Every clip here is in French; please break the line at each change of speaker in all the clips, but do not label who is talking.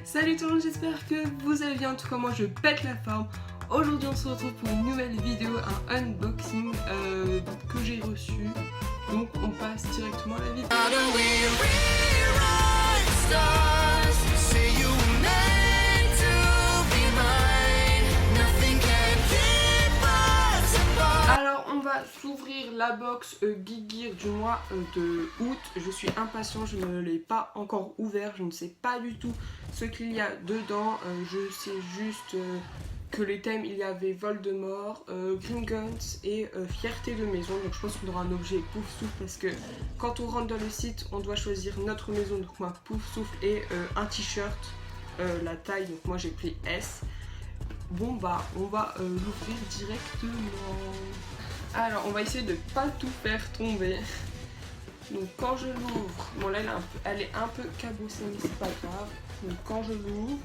Salut tout le monde, j'espère que vous allez bien, en tout cas moi je pète la forme. Aujourd'hui on se retrouve pour une nouvelle vidéo, un unboxing que j'ai reçu. Donc on passe directement à la vidéo. Alors on va s'ouvrir la box Gear du mois de août. Je suis impatient, je ne l'ai pas encore ouvert, je ne sais pas du tout ce qu'il y a dedans. Je sais juste que les thèmes, il y avait Voldemort, Gringotts et Fierté de maison. Donc je pense qu'on aura un objet pouf souffle parce que quand on rentre dans le site, on doit choisir notre maison. Donc moi pouf souffle et un t-shirt, la taille, donc moi j'ai pris S. Bon bah on va l'ouvrir directement. Alors on va essayer de pas tout faire tomber. Donc quand je l'ouvre, bon là elle est un peu cabossée mais c'est pas grave. Donc quand je l'ouvre,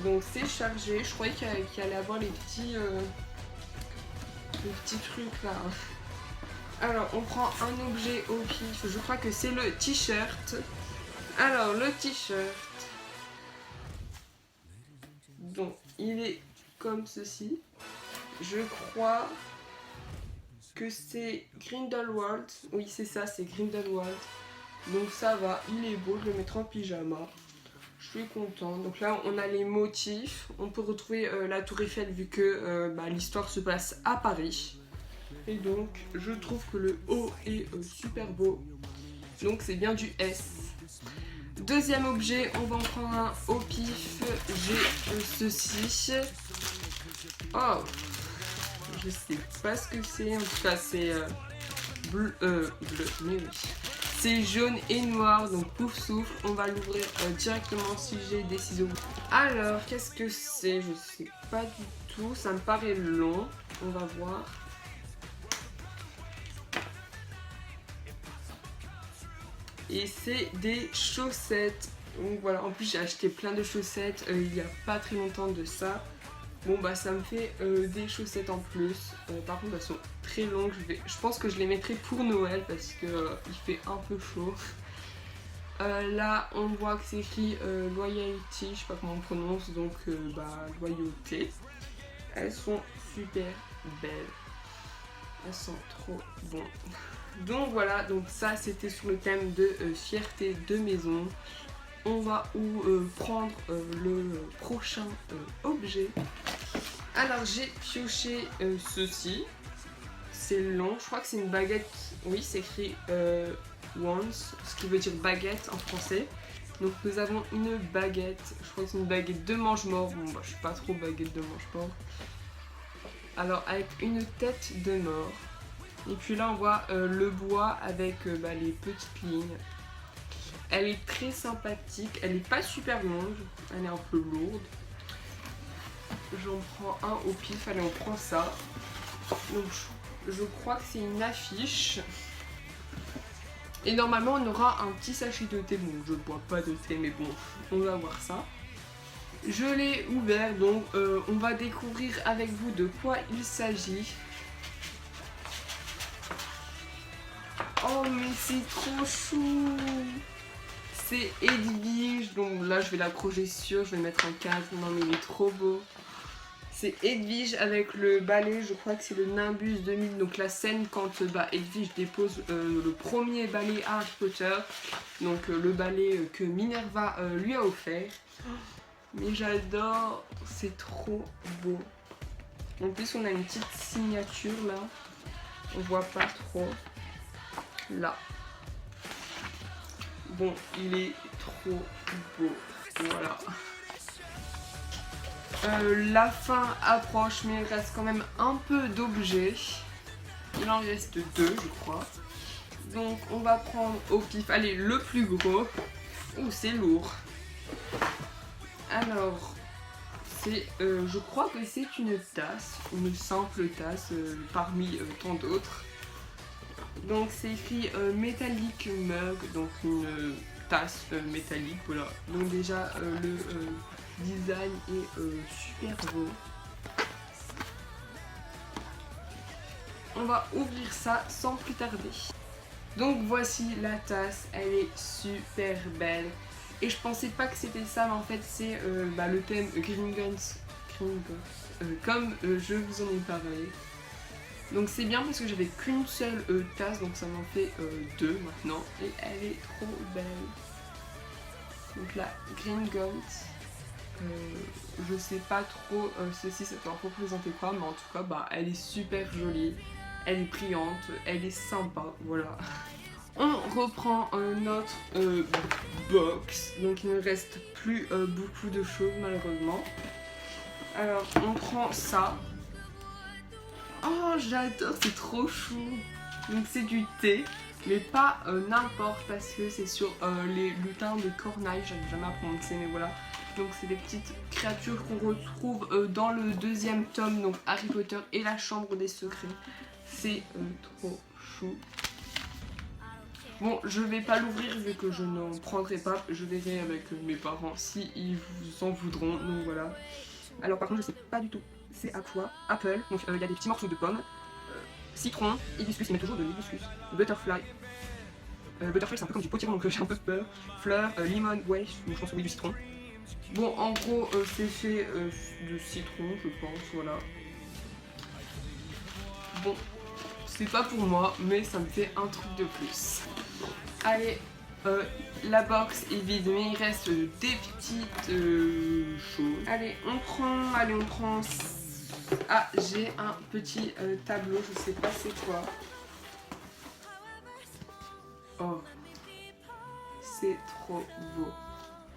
donc c'est chargé. Je croyais qu'il allait avoir les petits trucs là. Alors on prend un objet au pif. Je crois que c'est le t-shirt. Alors le t-shirt. Donc il est comme ceci. Je crois que c'est Grindelwald. Oui c'est ça, c'est Grindelwald. Donc ça va, il est beau, je le mettrai en pyjama. Je suis content. Donc là on a les motifs. On peut retrouver la tour Eiffel vu que l'histoire se passe à Paris. Et donc je trouve que le haut est super beau. Donc c'est bien du S. Deuxième objet, on va en prendre un au pif. J'ai ceci. Oh, je sais pas ce que c'est. En tout cas, c'est bleu, mais oui. C'est jaune et noir, donc pouf souffle. On va l'ouvrir directement si j'ai des ciseaux. Alors, qu'est-ce que c'est? Je sais pas du tout. Ça me paraît long. On va voir. Et c'est des chaussettes. Donc voilà, en plus j'ai acheté plein de chaussettes il y a pas très longtemps de ça. Bon bah ça me fait des chaussettes en plus. Par contre elles sont très longues. Je pense que je les mettrai pour Noël parce que il fait un peu chaud. Là on voit que c'est écrit Loyalty, je sais pas comment on prononce, donc loyauté. Elles sont super belles. Elles sont trop bonnes. Donc voilà, donc ça c'était sur le thème de fierté de maison. On va prendre le prochain objet. Alors j'ai pioché ceci. C'est long, je crois que c'est une baguette. Oui, c'est écrit once, ce qui veut dire baguette en français. Donc nous avons une baguette. Je crois que c'est une baguette de mange-mort. Bon bah je suis pas trop baguette de mange-mort. Alors avec une tête de mort. Et puis là on voit le bois avec les petites lignes. Elle est très sympathique, elle n'est pas super longue, elle est un peu lourde. J'en prends un au pif, allez on prend ça. Donc je crois que c'est une affiche. Et normalement on aura un petit sachet de thé, bon je ne bois pas de thé mais bon on va voir ça. Je l'ai ouvert donc on va découvrir avec vous de quoi il s'agit. Oh mais c'est trop chou! C'est Edwige, donc là je vais l'accrocher sur, je vais mettre un cadre, non mais il est trop beau. C'est Edwige avec le balai, je crois que c'est le Nimbus 2000, donc la scène quand Edwige dépose le premier balai à Harry Potter, donc le balai que Minerva lui a offert. Mais j'adore, c'est trop beau. En plus on a une petite signature là, on voit pas trop, là. Bon, il est trop beau, voilà. La fin approche, mais il reste quand même un peu d'objets. Il en reste deux, je crois. Donc, on va prendre au pif, allez, le plus gros. Ouh, c'est lourd. Alors, c'est, je crois que c'est une tasse, une simple tasse parmi tant d'autres. Donc c'est écrit métallique mug, donc une tasse métallique, voilà. Donc déjà le design est super beau. On va ouvrir ça sans plus tarder. Donc voici la tasse, elle est super belle. Et je pensais pas que c'était ça, mais en fait c'est le thème Green Guns, comme je vous en ai parlé. Donc c'est bien parce que j'avais qu'une seule tasse, donc ça m'en fait 2 maintenant. Et elle est trop belle. Donc la Green Guns, je sais pas trop ceci ça peut représenter quoi, mais en tout cas elle est super jolie, elle est brillante, elle est sympa, voilà. On reprend notre box, donc il ne reste plus beaucoup de choses malheureusement. Alors on prend ça. Oh j'adore, c'est trop chou. Donc c'est du thé, mais pas n'importe parce que c'est sur les lutins de Corneille, j'arrive jamais à prononcer mais voilà. Donc c'est des petites créatures qu'on retrouve dans le 2e tome, donc Harry Potter et la Chambre des Secrets. C'est trop chou. Bon, je vais pas l'ouvrir vu que je n'en prendrai pas. Je verrai avec mes parents si ils vous en voudront. Donc voilà. Alors par contre, je sais pas du tout. C'est à quoi? Apple. Donc il y a des petits morceaux de pommes. Citron, hibiscus. Ils mettent toujours de l'hibiscus. Butterfly. Butterfly, c'est un peu comme du potiron, donc j'ai un peu peur. Fleur, lemon, ouais. Donc je pense que oui, du citron. Bon, en gros, c'est fait de citron, je pense. Voilà. Bon. C'est pas pour moi, mais ça me fait un truc de plus. Allez, la box est vide, mais il reste des petites choses. Allez, on prend. Ah, j'ai un petit tableau, je sais pas c'est quoi. Oh, c'est trop beau.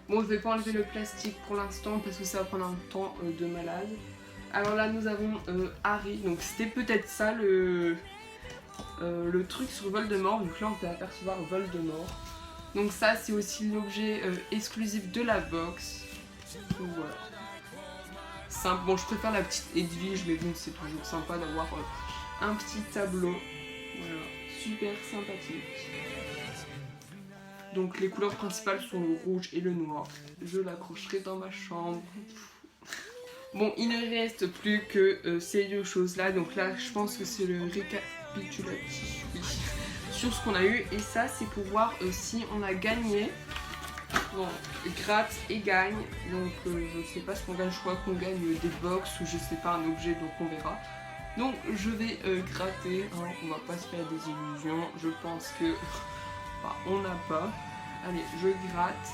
Bon, je vais pas enlever le plastique pour l'instant parce que ça va prendre un temps de malade. Alors là, nous avons Harry, donc c'était peut-être ça le truc sur Voldemort, donc là on peut apercevoir Voldemort. Donc ça c'est aussi l'objet exclusif de la box. Donc voilà. Simple. Bon, je préfère la petite Edwige, mais bon c'est toujours sympa d'avoir un petit tableau. Voilà, super sympathique. Donc les couleurs principales sont le rouge et le noir. Je l'accrocherai dans ma chambre. Bon, il ne reste plus que ces deux choses là, donc là je pense que c'est le récapitulatif sur ce qu'on a eu, et ça c'est pour voir si on a gagné. Bon, gratte et gagne, donc je sais pas ce qu'on gagne, je crois qu'on gagne des box ou je sais pas, un objet, donc on verra. Donc je vais gratter, hein, on va pas se faire des illusions, je pense que on n'a pas. Allez, je gratte.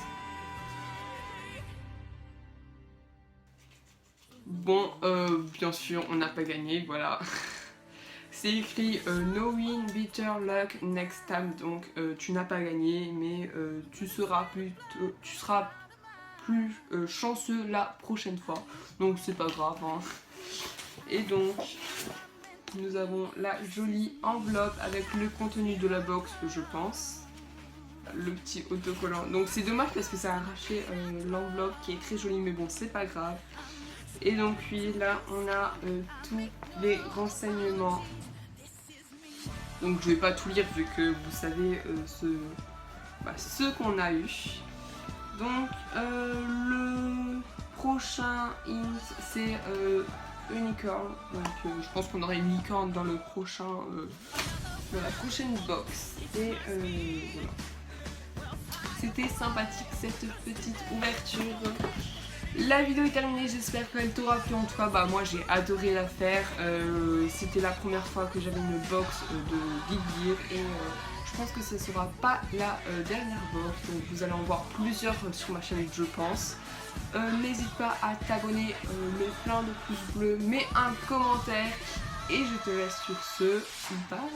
Bon, bien sûr, on n'a pas gagné, voilà. C'est écrit no win, bitter luck next time, donc tu n'as pas gagné, mais tu seras plus chanceux la prochaine fois. Donc c'est pas grave, hein. Et donc, nous avons la jolie enveloppe avec le contenu de la box, je pense. Le petit autocollant. Donc c'est dommage parce que ça a arraché l'enveloppe qui est très jolie, mais bon, c'est pas grave. Et donc oui, là on a tous les renseignements. Donc je vais pas tout lire vu que vous savez ce qu'on a eu. Donc le prochain hint c'est unicorn. Donc je pense qu'on aura une licorne dans le prochain dans la prochaine box. Et voilà. C'était sympathique cette petite ouverture. La vidéo est terminée, j'espère qu'elle t'aura plu. En tout cas, moi j'ai adoré la faire. C'était la première fois que j'avais une box de Big Gear et je pense que ce ne sera pas la dernière box. Donc vous allez en voir plusieurs sur ma chaîne, je pense. N'hésite pas à t'abonner, mets plein de pouces bleus, mets un commentaire et je te laisse sur ce. Bye.